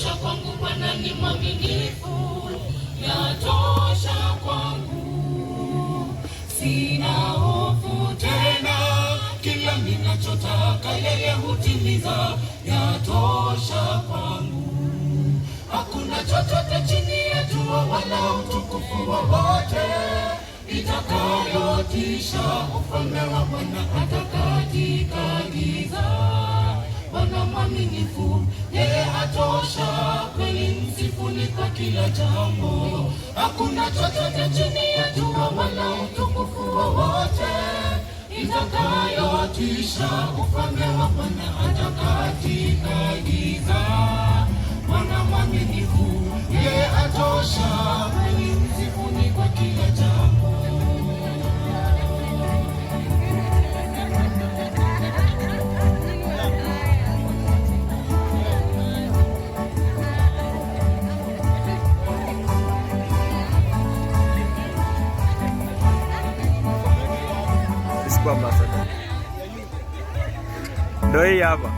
Yatosha kwangu, Bwana ni mwaminifu. Yatosha kwangu, sina hofu tena. Kila ninachotaka yeye hutimiza. Yatosha kwangu, hakuna chochote chini ya jua wala utukufu wowote itakayotisha ufalme wa Bwana hata katika giza. Bwana mwaminifu, yeye atosha, kweli msifuni kwa kila jambo. Hakuna chochote chini ya jua wala utukufu wowote itakayotisha ufalme wa Bwana hata katika giza. Bwana mwaminifu, yeye atosha, kweli msifuni kwa kila jambo. Ndio hii hapa.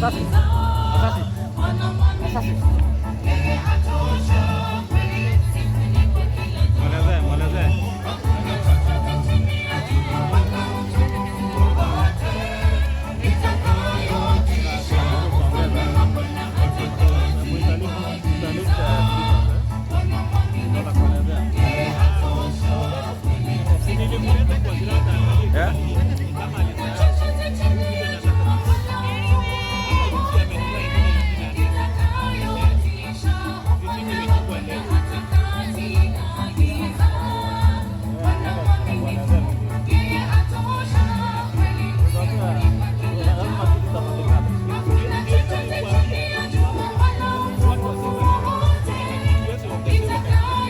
Safi.